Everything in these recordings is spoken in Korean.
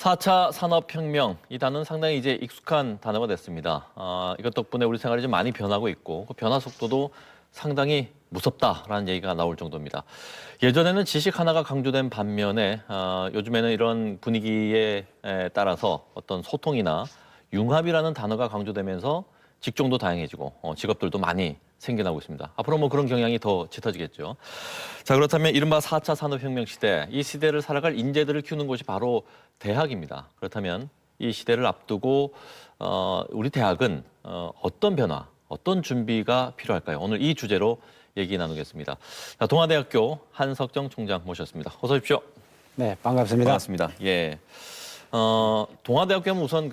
4차 산업혁명, 이 단어는 상당히 이제 익숙한 단어가 됐습니다. 이것 덕분에 우리 생활이 좀 많이 변하고 있고, 그 변화 속도도 상당히 무섭다라는 얘기가 나올 정도입니다. 예전에는 지식 하나가 강조된 반면에 요즘에는 이런 분위기에 따라서 어떤 소통이나 융합이라는 단어가 강조되면서 직종도 다양해지고 직업들도 많이 생겨나고 있습니다. 앞으로 뭐 그런 경향이 더 짙어지겠죠. 자, 그렇다면 이른바 4차 산업혁명 시대, 이 시대를 살아갈 인재들을 키우는 곳이 바로 대학입니다. 그렇다면 이 시대를 앞두고 우리 대학은 어떤 변화, 어떤 준비가 필요할까요? 오늘 이 주제로 얘기 나누겠습니다. 자, 동아대학교 한석정 총장 모셨습니다. 어서 오십시오. 네, 반갑습니다. 반갑습니다. 예. 동아대학교 하면 우선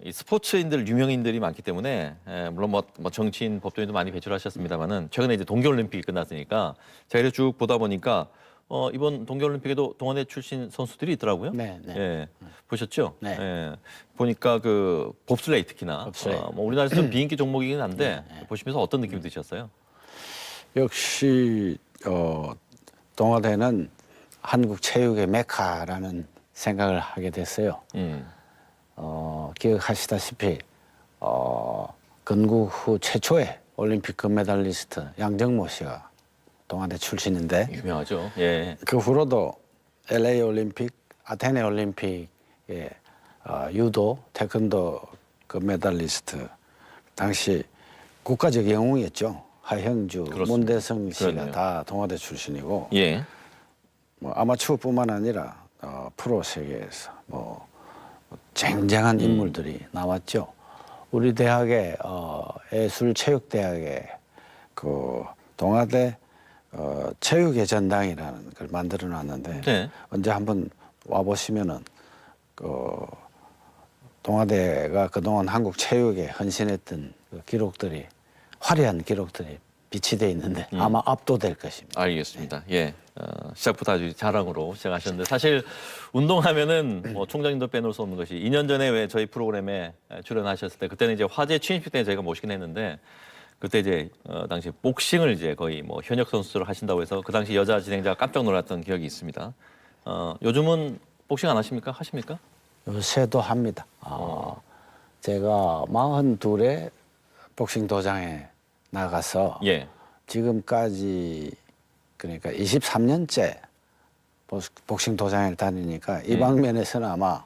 이 스포츠인들, 유명인들이 많기 때문에, 물론 뭐 정치인, 법조인도 많이 배출하셨습니다만은, 최근에 이제 동계올림픽이 끝났으니까, 제가 이렇게 쭉 보다 보니까, 이번 동계올림픽에도 동아대 출신 선수들이 있더라고요. 네, 네. 예. 보셨죠? 네. 예. 보니까 봅슬레이 특히나. 봅슬레이. 뭐 우리나라에서 좀 비인기 종목이긴 한데, 네, 네. 보시면서 어떤 느낌이 드셨어요? 역시 동아대는 한국 체육의 메카라는 생각을 하게 됐어요. 기억하시다시피 건국 후 최초의 올림픽 금메달리스트 양정모 씨가 동아대 출신인데 유명하죠. 예. 그 후로도 LA 올림픽, 아테네 올림픽에 유도, 태권도 금메달리스트 당시 국가적 영웅이었죠. 하형주, 그렇습니다. 문대성 씨가 그렇네요. 다 동아대 출신이고 예. 뭐 아마추어뿐만 아니라 프로 세계에서 뭐 쟁쟁한 인물들이 나왔죠. 우리 대학의 예술체육대학의 그 동아대 체육의 전당이라는 걸 만들어 놨는데 네. 언제 한번 와 보시면은 동아대가 그동안 한국 체육에 헌신했던 그 기록들이 화려한 기록들이 비치돼 있는데 아마 압도될 것입니다. 알겠습니다. 예. 시작부터 아주 자랑으로 시작하셨는데 사실 운동하면은 뭐 총장님도 빼놓을 수 없는 것이 2년 전에 왜 저희 프로그램에 출연하셨을 때 그때는 이제 화제 취임식 때 저희가 모시긴 했는데 그때 이제 당시 복싱을 이제 거의 뭐 현역 선수로 하신다고 해서 그 당시 여자 진행자가 깜짝 놀랐던 기억이 있습니다. 요즘은 복싱 안 하십니까? 하십니까? 요새도 합니다. 제가 42에 복싱 도장에 나가서 예. 지금까지 그러니까 23년째 복싱 도장을 다니니까 이 방면에서는 아마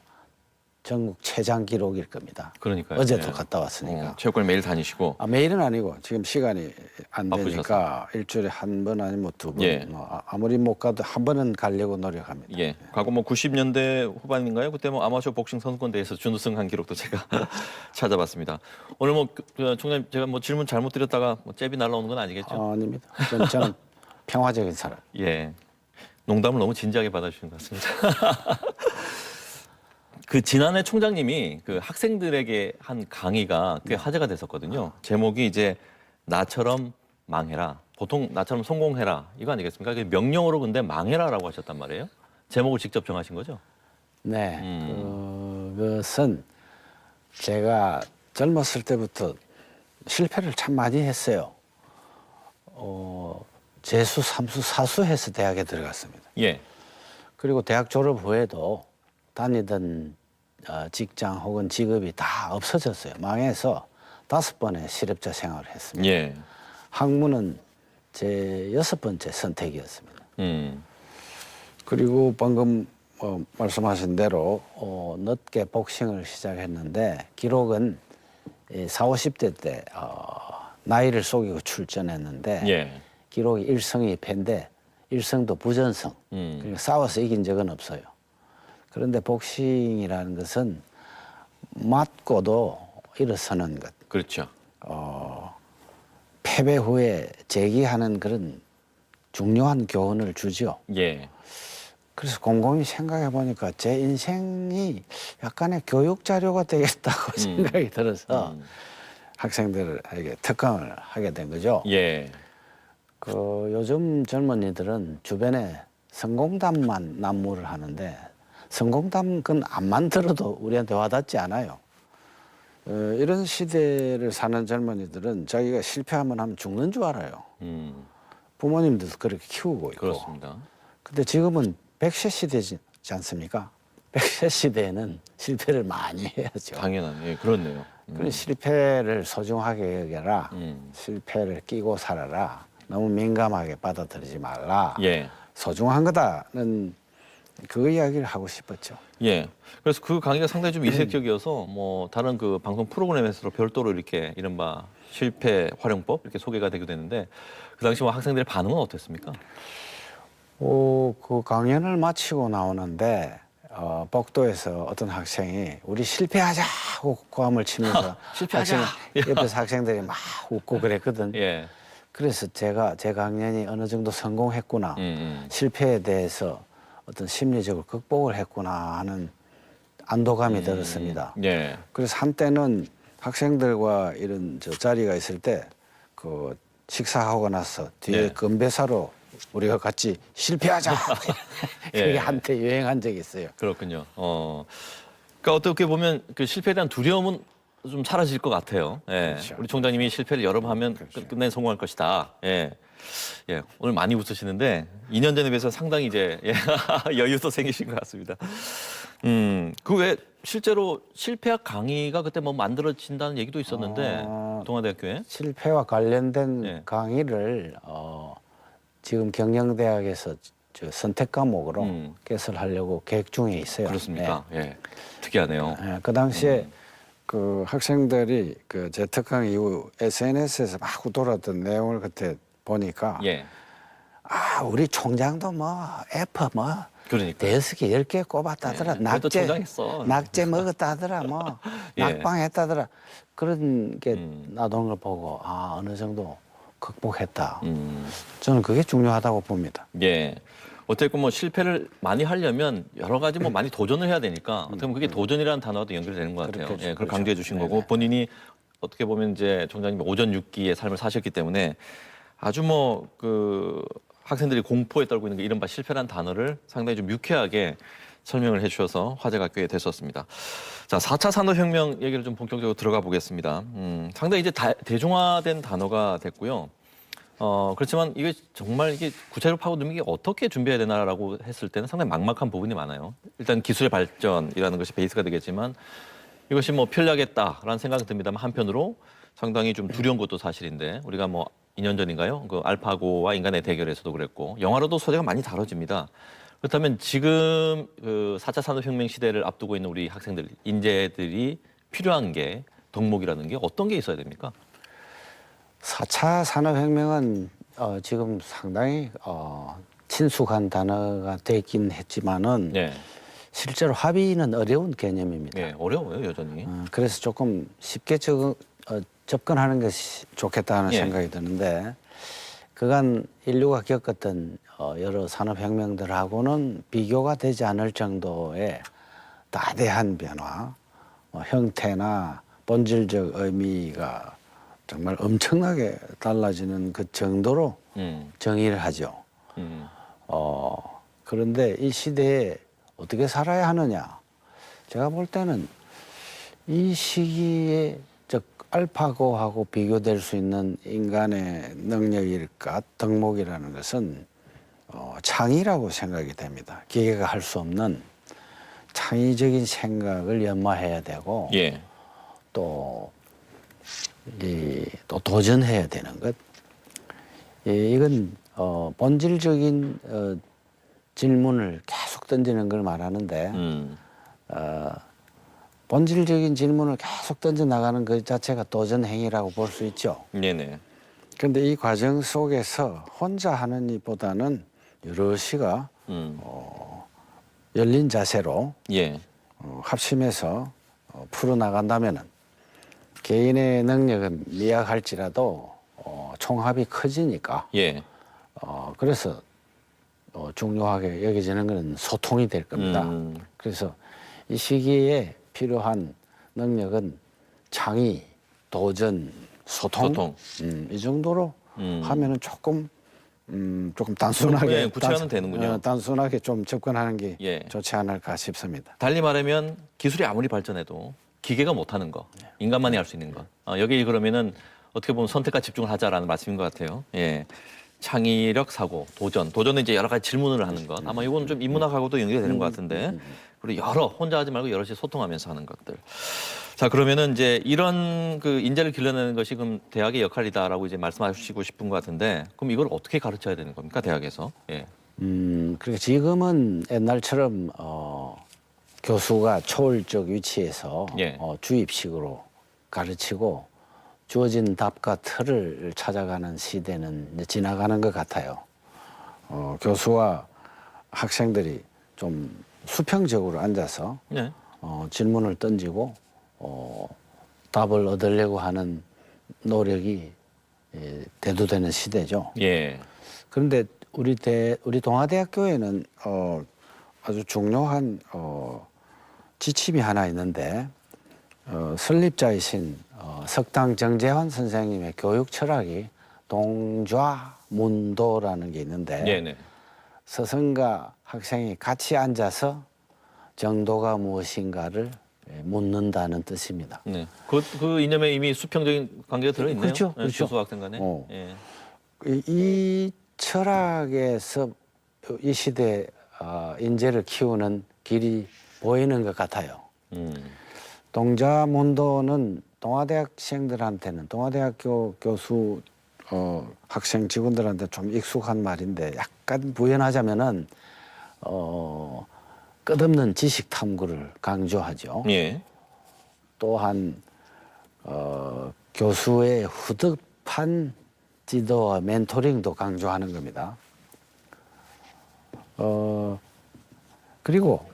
전국 최장 기록일 겁니다. 그러니까요. 어제도 예. 갔다 왔으니까. 체육관 매일 다니시고. 매일은 아니고 지금 시간이 안 되니까 바쁘셔서. 일주일에 한 번 아니면 두 번. 예. 아무리 못 가도 한 번은 가려고 노력합니다. 예. 과거 뭐 90년대 후반인가요? 그때 뭐 아마추어 복싱 선수권 대회에서 준우승한 기록도 제가 찾아봤습니다. 오늘 뭐 총장님 제가 뭐 질문 잘못 드렸다가 뭐 잽이 날라오는 건 아니겠죠? 아닙니다. 저는 평화적인 사람. 예. 농담을 너무 진지하게 받아주신 것 같습니다. 그 지난해 총장님이 그 학생들에게 한 강의가 꽤 화제가 됐었거든요. 제목이 이제 나처럼 망해라. 보통 나처럼 성공해라. 이거 아니겠습니까? 그 명령어로 근데 망해라라고 하셨단 말이에요. 제목을 직접 정하신 거죠? 네. 그것은 제가 젊었을 때부터 실패를 참 많이 했어요. 재수, 삼수, 사수해서 대학에 들어갔습니다. 예. 그리고 대학 졸업 후에도 다니던 직장 혹은 직업이 다 없어졌어요. 망해서 5번의 실업자 생활을 했습니다. 예. 학문은 제 6번째 선택이었습니다. 음. 그리고 방금 말씀하신 대로 늦게 복싱을 시작했는데 기록은 40, 50대 때 나이를 속이고 출전했는데 예. 기록이 1승 2패인데 1승도 부전승. 그러니까 싸워서 이긴 적은 없어요. 그런데 복싱이라는 것은 맞고도 일어서는 것. 그렇죠. 패배 후에 재기하는 그런 중요한 교훈을 주죠. 예. 그래서 곰곰이 생각해 보니까 제 인생이 약간의 교육 자료가 되겠다고 생각이 들어서 학생들에게 특강을 하게 된 거죠. 예. 요즘 젊은이들은 주변에 성공담만 난무를 하는데 성공담 그건 안만 들어도 우리한테 와닿지 않아요. 이런 시대를 사는 젊은이들은 자기가 실패하면 하면 죽는 줄 알아요. 부모님들도 그렇게 키우고 있고. 그렇습니다. 근데 지금은 100세 시대지 않습니까? 100세 시대에는 실패를 많이 해야죠. 당연한, 예, 그렇네요. 그 실패를 소중하게 여겨라. 실패를 끼고 살아라. 너무 민감하게 받아들이지 말라. 예. 소중한 거다는 그 이야기를 하고 싶었죠. 예. 그래서 그 강의가 상당히 좀 이색적이어서 뭐 다른 그 방송 프로그램에서 별도로 이렇게 이른바 실패 활용법 이렇게 소개가 되기도 했는데 그 당시 뭐 학생들의 반응은 어땠습니까? 그 강연을 마치고 나오는데 복도에서 어떤 학생이 우리 실패하자고 고함을 치면서 실패하자. 옆에서 학생들이 막 웃고 그랬거든. 예. 그래서 제 강연이 어느 정도 성공했구나. 음. 실패에 대해서 어떤 심리적으로 극복을 했구나 하는 안도감이 들었습니다. 예. 그래서 한때는 학생들과 이런 자리가 있을 때 그 식사하고 나서 뒤에 네. 건배사로 우리가 같이 실패하자. 예. 그게 한때 유행한 적이 있어요. 그렇군요. 그러니까 어떻게 보면 그 실패에 대한 두려움은 좀 사라질 것 같아요. 예. 그렇죠. 우리 총장님이 실패를 여러 번 하면 그렇죠. 끝내 성공할 것이다. 예. 예. 오늘 많이 웃으시는데 2년 전에 비해서 상당히 이제 예. 여유도 생기신 것 같습니다. 그 외에 실제로 실패학 강의가 그때 뭐 만들어진다는 얘기도 있었는데 동아대학교에 실패와 관련된 예. 강의를 지금 경영대학에서 선택 과목으로 개설하려고 계획 중에 있어요. 그렇습니까? 예. 특이하네요. 네. 그 당시에 그 학생들이 그 제 특강 이후 SNS에서 막 돌았던 내용을 그때 보니까 예. 우리 총장도 뭐 F 뭐 그러니까. 5개 10개 꼽았다더라. 예. 그래도 총장했어. 낙제 먹었다더라. 뭐 예. 낙방했다더라. 그런 게 나오는 걸 보고 어느 정도 극복했다. 저는 그게 중요하다고 봅니다. 예. 어쨌든 뭐 실패를 많이 하려면 여러 가지 뭐 많이 도전을 해야 되니까 어떻게 보면 그게 도전이라는 단어와도 연결되는 것 같아요. 그렇겠죠. 예, 그걸 그렇죠. 강조해 주신 네네. 거고 본인이 어떻게 보면 이제 총장님이 오전 6기의 삶을 사셨기 때문에 아주 뭐 그 학생들이 공포에 떨고 있는 게 이른바 실패라는 단어를 상당히 좀 유쾌하게 설명을 해 주셔서 화제가 꽤 됐었습니다. 자, 4차 산업혁명 얘기를 좀 본격적으로 들어가 보겠습니다. 상당히 이제 대중화된 단어가 됐고요. 그렇지만 이게 정말 이게 구체적으로 파고들면 이게 어떻게 준비해야 되나라고 했을 때는 상당히 막막한 부분이 많아요. 일단 기술의 발전이라는 것이 베이스가 되겠지만 이것이 뭐 편리하겠다라는 생각이 듭니다만 한편으로 상당히 좀 두려운 것도 사실인데 우리가 뭐 2년 전인가요? 그 알파고와 인간의 대결에서도 그랬고 영화로도 소재가 많이 다뤄집니다. 그렇다면 지금 그 4차 산업혁명 시대를 앞두고 있는 우리 학생들, 인재들이 필요한 게 덕목이라는 게 어떤 게 있어야 됩니까? 4차 산업혁명은 지금 상당히 친숙한 단어가 되긴 했지만은 네. 실제로 합의는 어려운 개념입니다. 네, 어려워요 여전히. 그래서 조금 쉽게 접근하는 것이 좋겠다는 예. 생각이 드는데 그간 인류가 겪었던 여러 산업혁명들하고는 비교가 되지 않을 정도의 다대한 변화, 형태나 본질적 의미가 정말 엄청나게 달라지는 그 정도로 정의를 하죠. 그런데 이 시대에 어떻게 살아야 하느냐? 제가 볼 때는 이 시기에 즉 알파고하고 비교될 수 있는 인간의 능력일까 덕목이라는 것은 창의라고 생각이 됩니다. 기계가 할 수 없는 창의적인 생각을 연마해야 되고 예. 또 도전해야 되는 것. 이건 본질적인 질문을 계속 던지는 걸 말하는데 본질적인 질문을 계속 던져 나가는 것 자체가 도전 행위라고 볼 수 있죠. 네네. 그런데 이 과정 속에서 혼자 하는 일보다는 여럿이가 열린 자세로 예. 합심해서 풀어나간다면은 개인의 능력은 미약할지라도 총합이 커지니까 예. 그래서 중요하게 여겨지는 것은 소통이 될 겁니다. 그래서 이 시기에 필요한 능력은 창의, 도전, 소통. 이 정도로 하면은 조금 단순하게 예, 구체화는 되는군요. 단순하게 좀 접근하는 게 예. 좋지 않을까 싶습니다. 달리 말하면 기술이 아무리 발전해도 기계가 못하는 거, 인간만이 할 수 있는 것. 여기 그러면은 어떻게 보면 선택과 집중을 하자라는 말씀인 것 같아요. 예. 창의력, 사고, 도전. 도전은 이제 여러 가지 질문을 하는 것. 아마 이건 좀 인문학하고도 연결이 되는 것 같은데 그리고 혼자 하지 말고 여럿이 소통하면서 하는 것들. 자, 그러면은 이제 이런 그 인재를 길러내는 것이 그럼 대학의 역할이다라고 이제 말씀하시고 싶은 것 같은데, 그럼 이걸 어떻게 가르쳐야 되는 겁니까, 대학에서? 예. 그러니까 지금은 옛날처럼 교수가 초월적 위치에서 예. 주입식으로 가르치고 주어진 답과 틀을 찾아가는 시대는 이제 지나가는 것 같아요. 교수와 학생들이 좀 수평적으로 앉아서 네. 질문을 던지고 답을 얻으려고 하는 노력이 대두되는 시대죠. 예. 그런데 우리 동아대학교에는 아주 중요한 지침이 하나 있는데 설립자이신 석당 정재환 선생님의 교육 철학이 동좌문도라는 게 있는데 네네. 스승과 학생이 같이 앉아서 정도가 무엇인가를 묻는다는 뜻입니다. 네. 그 이념에 이미 수평적인 관계가 들어있네요. 그렇죠, 네, 그렇죠. 교수 학생 간에. 어. 예. 이 철학에서 이 시대 인재를 키우는 길이 보이는 것 같아요. 동자문도는 동아대학생들한테는 동아대학교 교수 학생 직원들한테 좀 익숙한 말인데 약간 부연하자면은 끝없는 지식 탐구를 강조하죠. 예. 또한 교수의 후득한 지도와 멘토링도 강조하는 겁니다. 그리고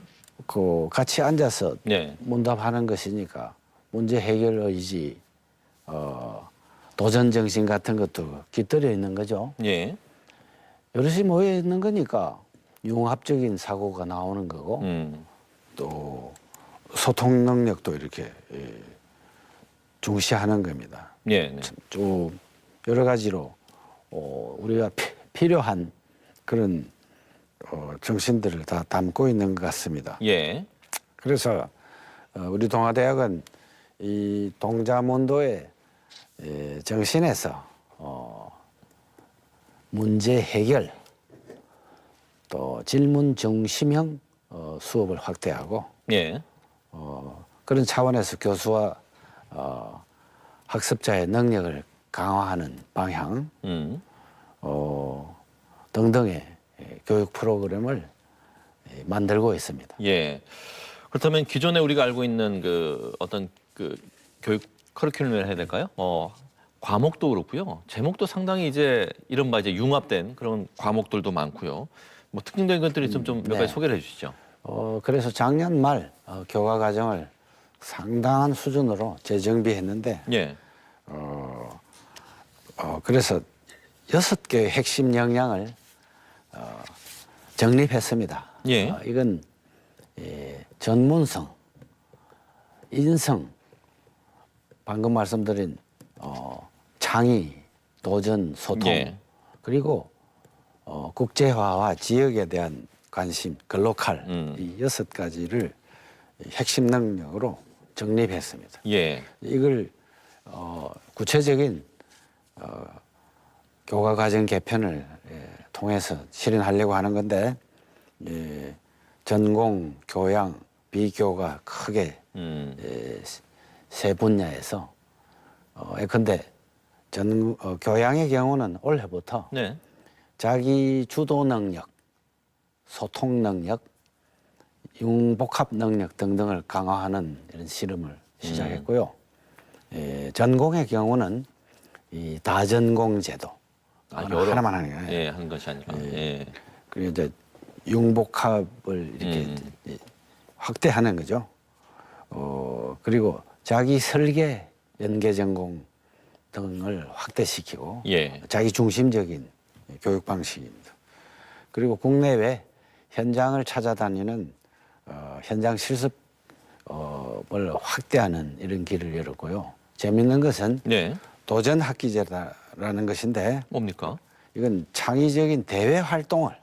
그 같이 앉아서 네. 문답하는 것이니까 문제 해결 의지, 도전 정신 같은 것도 깃들여 있는 거죠. 예. 여럿이 모여 있는 거니까 융합적인 사고가 나오는 거고 또 소통 능력도 이렇게 중시하는 겁니다. 예. 네. 좀 여러 가지로 우리가 필요한 그런 정신들을 다 담고 있는 것 같습니다. 예. 그래서 우리 동아대학은 이 동자문도의 정신에서 문제 해결 또 질문 중심형 수업을 확대하고 예. 그런 차원에서 교수와 학습자의 능력을 강화하는 방향 등등의 교육 프로그램을 만들고 있습니다. 예. 그렇다면 기존에 우리가 알고 있는 그 어떤 그 교육 커리큘럼을 해야 될까요? 과목도 그렇고요. 제목도 상당히 이제 이른바 이제 융합된 그런 과목들도 많고요. 뭐 특징적인 것들이 좀 몇 가지 네. 소개를 해주시죠. 그래서 작년 말 교과 과정을 상당한 수준으로 재정비했는데 예. 그래서 6개의 핵심 역량을 정립했습니다. 예. 이건 전문성, 인성, 방금 말씀드린 창의, 도전, 소통, 예. 그리고 국제화와 지역에 대한 관심, 글로컬 이 6가지를 핵심 능력으로 정립했습니다. 예. 이걸 구체적인 교과 과정 개편을 통해서 실현하려고 하는 건데 전공, 교양, 비교가 크게 세 분야에서 예컨대 교양의 경우는 올해부터 네. 자기 주도 능력, 소통 능력, 융복합 능력 등등을 강화하는 이런 실험을 시작했고요. 전공의 경우는 이 다전공 제도 하나만 하는 거예요. 예, 하는 것이 아니라. 예. 그리고 이제 융복합을 이렇게 확대하는 거죠. 그리고 자기 설계, 연계 전공 등을 확대시키고 예. 자기 중심적인 교육 방식입니다. 그리고 국내외 현장을 찾아다니는 현장 실습을 확대하는 이런 길을 열었고요. 재밌는 것은 네. 도전 학기제라는 것인데 뭡니까? 이건 창의적인 대외 활동을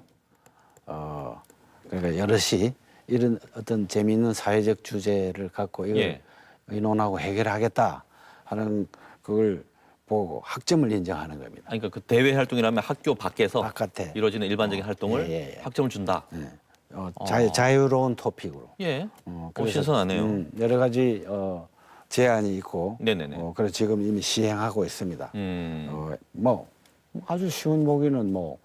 그러니까 여럿이 이런 어떤 재미있는 사회적 주제를 갖고 이걸 예. 의논하고 해결하겠다 하는 그걸 보고 학점을 인정하는 겁니다. 그러니까 그 대외 활동이라면 학교 밖에서 바깥에 이루어지는 일반적인 활동을 예. 학점을 준다. 자유로운 토픽으로. 예. 그래서, 신선하네요. 여러 가지 제안이 있고, 네네네. 그래서 지금 이미 시행하고 있습니다. 뭐 아주 쉬운 보기는 뭐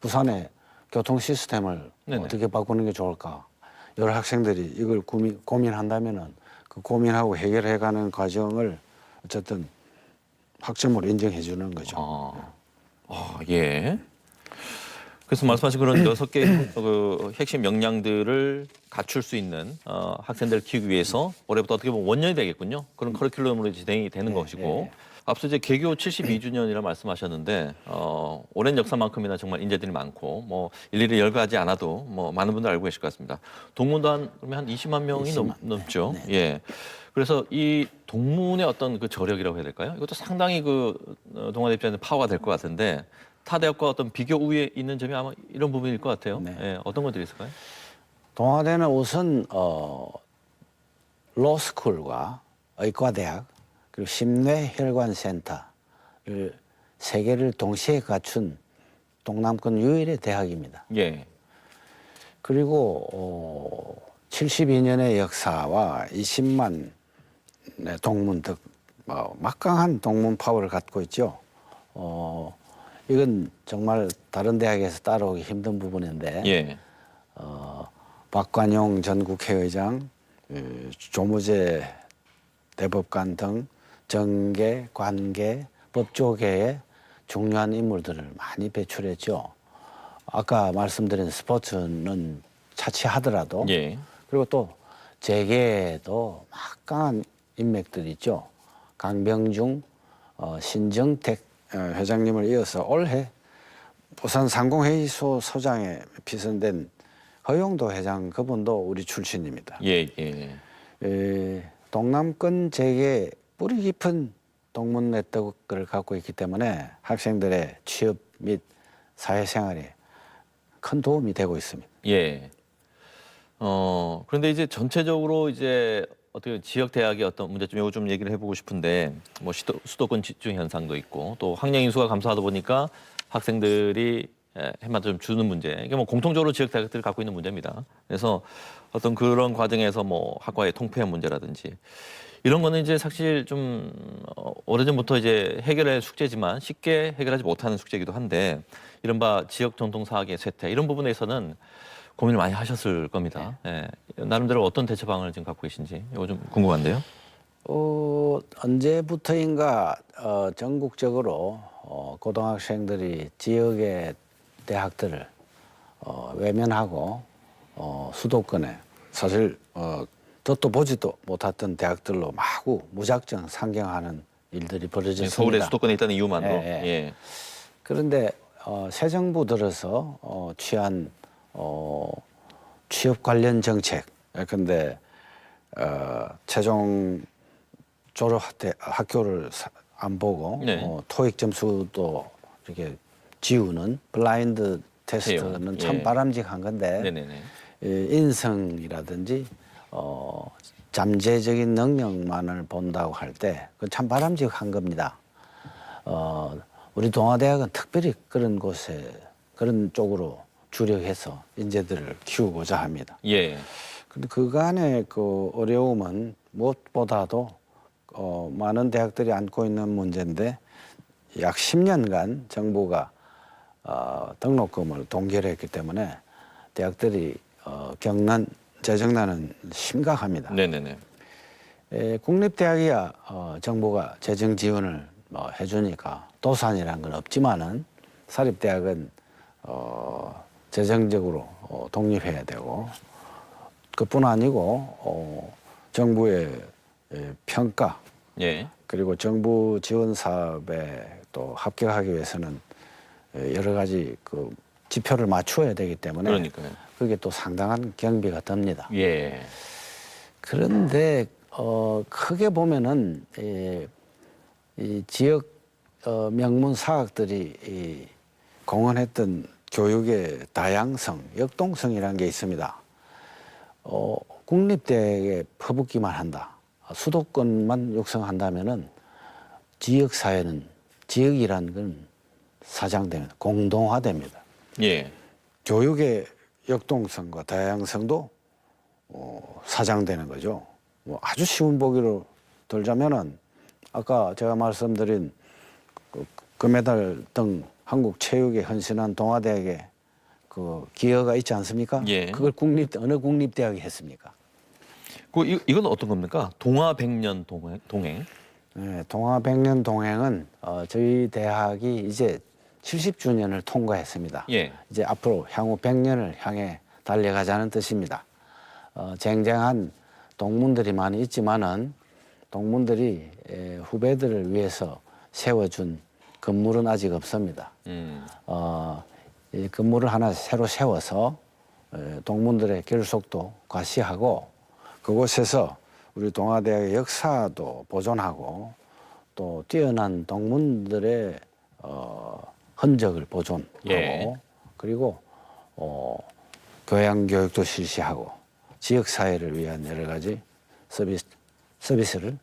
부산의 교통 시스템을 네네. 어떻게 바꾸는 게 좋을까? 여러 학생들이 이걸 고민한다면은 그 고민하고 해결해가는 과정을 어쨌든 학점으로 인정해 주는 거죠. 예. 그래서 말씀하신 그런 6개 그 핵심 역량들을 갖출 수 있는 학생들을 키우기 위해서 올해부터 어떻게 보면 원년이 되겠군요. 그런 커리큘럼으로 진행이 되는 것이고. 앞서 이제 개교 72주년이라 말씀하셨는데 오랜 역사만큼이나 정말 인재들이 많고 뭐 일일이 열거하지 않아도 뭐 많은 분들 알고 계실 것 같습니다. 동문단 그러면 한 20만 명이 20만, 넘죠. 네. 예. 그래서 이 동문의 어떤 그 저력이라고 해야 될까요? 이것도 상당히 그 동아대 입장에서 파워가 될 것 같은데 타 대학과 어떤 비교 우위에 있는 점이 아마 이런 부분일 것 같아요. 네. 예. 어떤 것들이 있을까요? 동아대는 우선 로스쿨과 의과대학 그리고 심뇌혈관센터를 세 개를 동시에 갖춘 동남권 유일의 대학입니다. 예. 그리고 72년의 역사와 20만 동문 등 막강한 동문 파워를 갖고 있죠. 이건 정말 다른 대학에서 따라오기 힘든 부분인데 예. 박관용 전 국회의장, 조무재 대법관 등 정계, 관계, 법조계의 중요한 인물들을 많이 배출했죠. 아까 말씀드린 스포츠는 차치하더라도 예. 그리고 또 재계에도 막강한 인맥들이 있죠. 강병중, 신정택 회장님을 이어서 올해 부산 상공회의소 소장에 비선된 허용도 회장 그분도 우리 출신입니다. 예. 예. 동남권 재계 뿌리 깊은 동문 네트워크를 갖고 있기 때문에 학생들의 취업 및 사회생활에 큰 도움이 되고 있습니다. 예. 그런데 이제 전체적으로 이제 어떻게 지역 대학의 어떤 문제점 이거 좀 얘기를 해보고 싶은데 뭐 수도권 집중 현상도 있고 또 학령 인수가 감소하다 보니까 학생들이 해마다 좀 주는 문제 이게 뭐 공통적으로 지역 대학들이 갖고 있는 문제입니다. 그래서 어떤 그런 과정에서 뭐 학과의 통폐합 문제라든지 이런 거는 이제 사실 좀 오래전부터 이제 해결할 숙제지만 쉽게 해결하지 못하는 숙제이기도 한데 이른바 지역 전통 사학의 쇠퇴 이런 부분에서는 고민을 많이 하셨을 겁니다. 예. 나름대로 어떤 대처 방안을 지금 갖고 계신지 이거 좀 궁금한데요. 언제부터인가 전국적으로 고등학생들이 지역의 대학들을 외면하고 수도권에 사실 듣도 보지도 못했던 대학들로 마구 무작정 상경하는 일들이 벌어졌습니다. 서울의 수도권에 있다는 이유만으로. 예. 그런데 새 정부 들어서 취한 취업 관련 정책. 근데 최종 졸업 학교를 안 보고 네. 토익 점수도 이렇게 지우는 블라인드 테스트는 예. 참 바람직한 건데 네네네. 인성이라든지 잠재적인 능력만을 본다고 할 때 그건 참 바람직한 겁니다. 우리 동아대학은 특별히 그런 곳에 그런 쪽으로 주력해서 인재들을 키우고자 합니다. 예. 근데 그간의 그 어려움은 무엇보다도 많은 대학들이 안고 있는 문제인데 약 10년간 정부가 등록금을 동결했기 때문에 대학들이 겪는 재정난은 심각합니다. 네네네. 국립대학이야 정부가 재정 지원을 해주니까 도산이라는 건 없지만은 사립대학은 재정적으로 독립해야 되고 그뿐 아니고 정부의 평가 예. 그리고 정부 지원 사업에 또 합격하기 위해서는 여러 가지 그 지표를 맞추어야 되기 때문에 그러니까요. 그게 또 상당한 경비가 듭니다. 예. 그런데 크게 보면은 이 지역 명문 사학들이 공헌했던 교육의 다양성, 역동성이라는 게 있습니다. 국립대에 퍼붓기만 한다. 수도권만 육성한다면은 지역 사회는 지역이라는 건 사장됩니다. 공동화됩니다. 예. 교육의 역동성과 다양성도 사장되는 거죠. 뭐 아주 쉬운 보기로 들자면은 아까 제가 말씀드린 그 금메달 등 한국 체육에 헌신한 동아대학의 그 기여가 있지 않습니까? 예. 그걸 어느 국립대학이 했습니까? 이건 어떤 겁니까? 동아 백년 동행. 네, 동아 백년 동행은 저희 대학이 이제 70주년을 통과했습니다. 예. 이제 앞으로 향후 100년을 향해 달려가자는 뜻입니다. 쟁쟁한 동문들이 많이 있지만은 동문들이 후배들을 위해서 세워준 건물은 아직 없습니다. 이 건물을 하나 새로 세워서 동문들의 결속도 과시하고 그곳에서 우리 동아대학의 역사도 보존하고 또 뛰어난 동문들의 흔적을 보존하고 예. 그리고 교양 교육도 실시하고 지역 사회를 위한 여러 가지 서비스를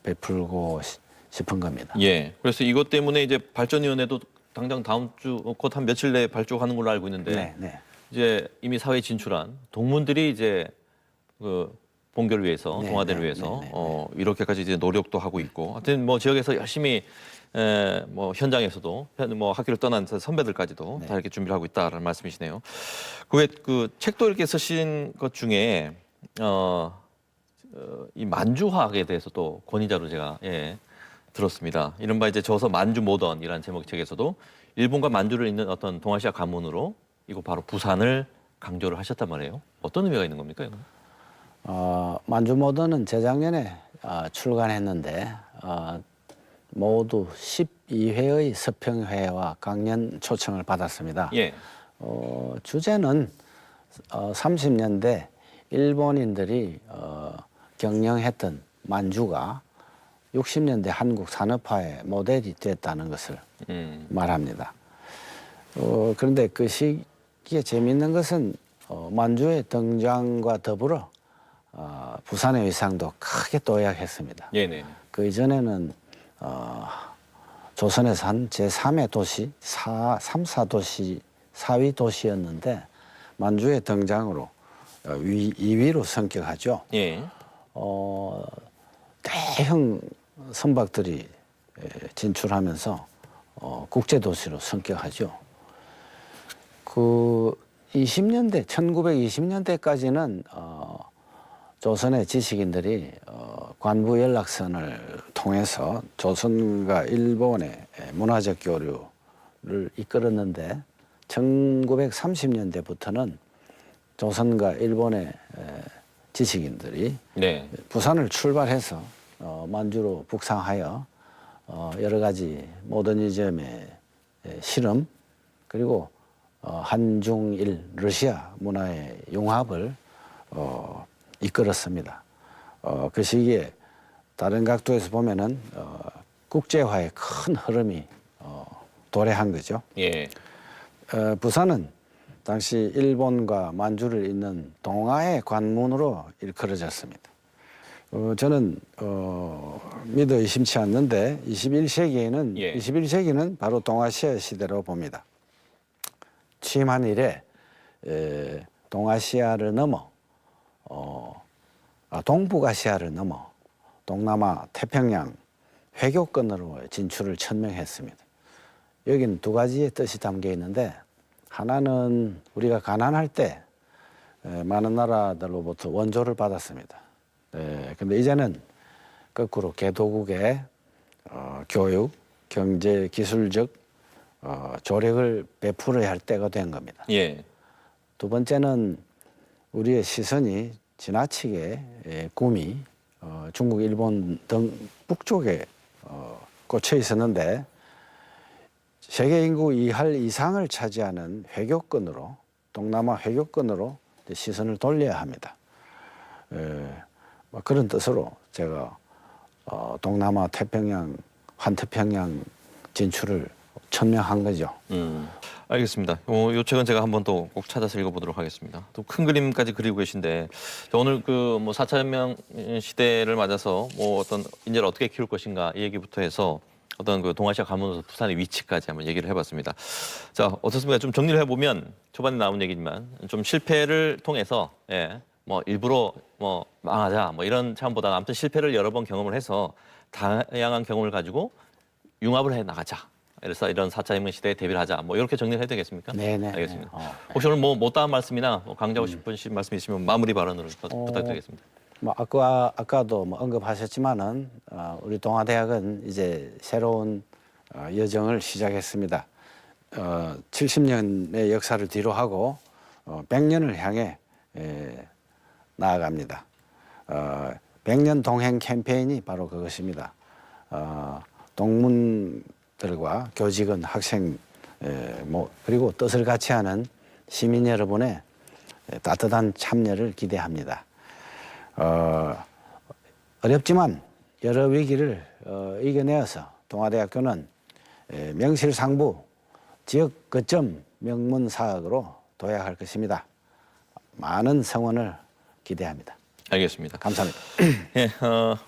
베풀고 싶은 겁니다. 예. 그래서 이것 때문에 이제 발전위원회도 당장 다음 주 곧 한 며칠 내에 발족하는 걸로 알고 있는데 네, 네. 이제 이미 사회에 진출한 동문들이 이제 그 본교를 위해서 네, 동아대를 네, 위해서 네, 네, 이렇게까지 이제 노력도 하고 있고 하여튼 뭐 지역에서 열심히 뭐 현장에서도 뭐 학교를 떠난 선배들까지도 네. 다 이렇게 준비를 하고 있다라는 말씀이시네요. 그 책도 이렇게 쓰신 것 중에 이 만주화학에 대해서 또 권위자로 제가 들었습니다. 이른바 이제 저서 만주 모던이라는 제목 책에서도 일본과 만주를 잇는 어떤 동아시아 가문으로 이곳 바로 부산을 강조를 하셨단 말이에요. 어떤 의미가 있는 겁니까, 이건? 만주 모던은 재작년에 출간했는데 모두 12회의 서평회와 강연 초청을 받았습니다. 예. 주제는 30년대 일본인들이 경영했던 만주가 60년대 한국 산업화의 모델이 됐다는 것을 말합니다. 그런데 그 시기에 재미있는 것은 만주의 등장과 더불어 부산의 위상도 크게 도약했습니다. 네네. 그 이전에는 조선에서 한 제3의 도시, 3, 4도시, 4위 도시였는데 만주의 등장으로 2위로 성격하죠. 예. 대형 선박들이 진출하면서 국제 도시로 성격하죠. 그 1920년대까지는 조선의 지식인들이 관부 연락선을 통해서 조선과 일본의 문화적 교류를 이끌었는데 1930년대부터는 조선과 일본의 지식인들이 네. 부산을 출발해서 만주로 북상하여 여러 가지 모더니즘의 실험 그리고 한중일 러시아 문화의 융합을 이끌었습니다. 그 시기에 다른 각도에서 보면은 국제화의 큰 흐름이 도래한 거죠. 예. 부산은 당시 일본과 만주를 잇는 동아의 관문으로 일컬어졌습니다. 저는 믿어 의심치 않는데 21세기는 바로 동아시아 시대로 봅니다. 취임한 이래 동아시아를 넘어 동북아시아를 넘어 동남아 태평양 회교권으로 진출을 천명했습니다. 여기는 두 가지의 뜻이 담겨 있는데 하나는 우리가 가난할 때 많은 나라들로부터 원조를 받았습니다. 근데 이제는 거꾸로 개도국의 교육, 경제, 기술적 조력을 베풀어야 할 때가 된 겁니다. 예. 두 번째는 우리의 시선이 지나치게 꿈이 중국, 일본 등 북쪽에 꽂혀 있었는데 세계 인구 2할 이상을 차지하는 회교권으로 동남아 회교권으로 시선을 돌려야 합니다. 그런 뜻으로 제가 동남아 태평양 환태평양 진출을 천명한 거죠. 알겠습니다. 이 책은 제가 한번 또 꼭 찾아서 읽어보도록 하겠습니다. 또 큰 그림까지 그리고 계신데 오늘 그 뭐 4차 혁명 시대를 맞아서 뭐 어떤 인재를 어떻게 키울 것인가 이 얘기부터 해서 어떤 그 동아시아 가문으로서 부산의 위치까지 한번 얘기를 해봤습니다. 자, 어떻습니까? 좀 정리를 해보면 초반에 나온 얘기지만 좀 실패를 통해서 뭐 일부러 뭐 망하자 뭐 이런 차원보다는 아무튼 실패를 여러 번 경험을 해서 다양한 경험을 가지고 융합을 해 나가자. 그래서 이런 4차 혁명 시대에 대비를 하자. 뭐 이렇게 정리를 해야 되겠습니까? 네네. 알겠습니다. 혹시 오늘 뭐 못다한 말씀이나 뭐 강조하고 싶으신 말씀 있으면 마무리 발언으로 부탁드리겠습니다. 뭐 아까도 뭐 언급하셨지만은 우리 동아대학은 이제 새로운 여정을 시작했습니다. 70년의 역사를 뒤로 하고 100년을 향해 나아갑니다. 100년 동행 캠페인이 바로 그것입니다. 동문들과 교직원, 학생, 뭐 그리고 뜻을 같이 하는 시민 여러분의 따뜻한 참여를 기대합니다. 어렵지만 여러 위기를 이겨내어서 동아대학교는 명실상부 지역 거점 명문 사학으로 도약할 것입니다. 많은 성원을 기대합니다. 알겠습니다. 감사합니다. 예,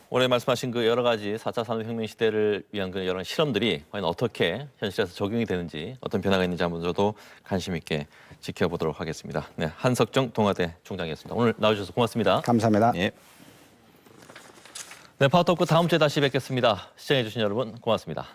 올해 말씀하신 그 여러 가지 4차 산업혁명 시대를 위한 그 여러 실험들이 과연 어떻게 현실에서 적용이 되는지 어떤 변화가 있는지 한번 저도 관심 있게 지켜보도록 하겠습니다. 네, 한석정 동아대 총장이었습니다. 오늘 나와주셔서 고맙습니다. 감사합니다. 예. 네, 파워토크 다음 주에 다시 뵙겠습니다. 시청해주신 여러분 고맙습니다.